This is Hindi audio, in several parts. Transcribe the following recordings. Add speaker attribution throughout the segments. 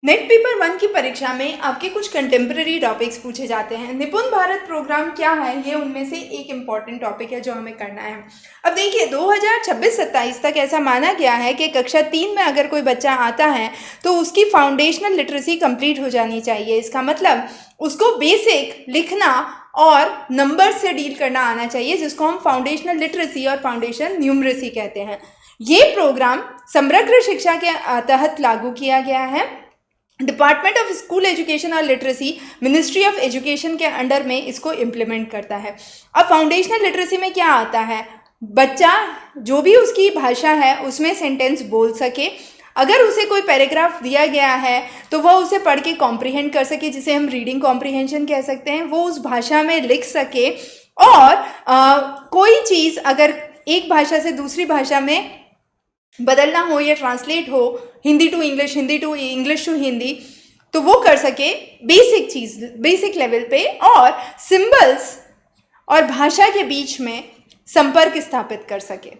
Speaker 1: नेट पेपर 1 की परीक्षा में आपके कुछ कंटेम्प्रेरी टॉपिक्स पूछे जाते हैं। निपुण भारत प्रोग्राम क्या है, ये उनमें से एक इम्पॉर्टेंट टॉपिक है जो हमें करना है। अब देखिए 2026-27 तक ऐसा माना गया है कि कक्षा 3 में अगर कोई बच्चा आता है तो उसकी फाउंडेशनल लिटरेसी कंप्लीट हो जानी चाहिए। इसका मतलब उसको बेसिक लिखना और नंबर से डील करना आना चाहिए, जिसको हम फाउंडेशनल लिटरेसी और फाउंडेशन न्यूमरेसी कहते हैं। ये प्रोग्राम समग्र शिक्षा के तहत लागू किया गया है। डिपार्टमेंट ऑफ स्कूल एजुकेशन और लिटरेसी मिनिस्ट्री ऑफ एजुकेशन के अंडर में इसको इम्प्लीमेंट करता है। अब फाउंडेशनल लिटरेसी में क्या आता है, बच्चा जो भी उसकी भाषा है उसमें सेंटेंस बोल सके। अगर उसे कोई पैराग्राफ दिया गया है तो वह उसे पढ़ के कॉम्प्रिहेंड कर सके, जिसे हम रीडिंग कॉम्प्रिहेंशन कह सकते हैं। वो उस भाषा में लिख सके और कोई चीज़ अगर एक भाषा से दूसरी भाषा में बदलना हो या ट्रांसलेट हो, Hindi to English, Hindi to English to Hindi, तो वो कर सके बेसिक चीज़, बेसिक लेवल पे, और सिंबल्स और भाषा के बीच में संपर्क स्थापित कर सके।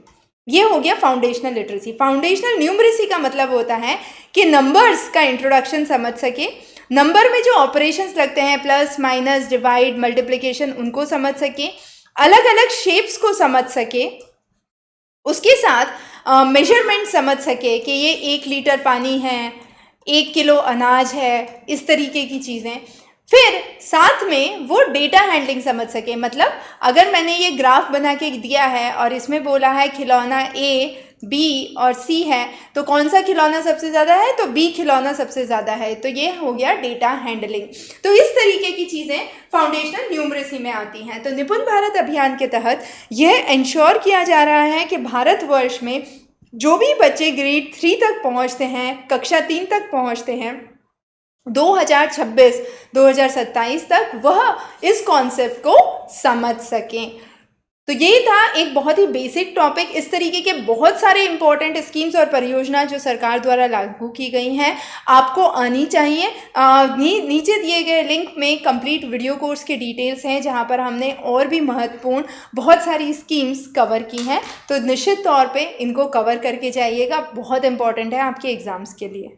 Speaker 1: ये हो गया फाउंडेशनल लिटरेसी। फाउंडेशनल न्यूमरेसी का मतलब होता है कि नंबर्स का इंट्रोडक्शन समझ सके, नंबर में जो ऑपरेशंस लगते हैं प्लस माइनस डिवाइड मल्टीप्लिकेशन उनको समझ सके, अलग अलग शेप्स को समझ सके, उसके साथ मेजरमेंट समझ सके कि ये 1 लीटर पानी है, 1 किलो अनाज है, इस तरीके की चीज़ें। फिर साथ में वो डेटा हैंडलिंग समझ सके। मतलब अगर मैंने ये ग्राफ बना के दिया है और इसमें बोला है खिलौना ए, बी और सी है, तो कौन सा खिलौना सबसे ज़्यादा है, तो बी खिलौना सबसे ज़्यादा है। तो ये हो गया डेटा हैंडलिंग। तो इस तरीके की चीज़ें फाउंडेशनल न्यूमरेसी में आती हैं। तो निपुण भारत अभियान के तहत यह इंश्योर किया जा रहा है कि भारतवर्ष में जो भी बच्चे ग्रेड 3 तक पहुँचते हैं, कक्षा 3 तक पहुँचते हैं, 2026-2027 तक वह इस कॉन्सेप्ट को समझ सकें। तो ये था एक बहुत ही बेसिक टॉपिक। इस तरीके के बहुत सारे इंपॉर्टेंट स्कीम्स और परियोजना जो सरकार द्वारा लागू की गई हैं आपको आनी चाहिए। नीचे दिए गए लिंक में कंप्लीट वीडियो कोर्स के डिटेल्स हैं, जहां पर हमने और भी महत्वपूर्ण बहुत सारी स्कीम्स कवर की हैं। तो निश्चित तौर पे इनको कवर करके जाइएगा, बहुत इंपॉर्टेंट है आपके एग्ज़ाम्स के लिए।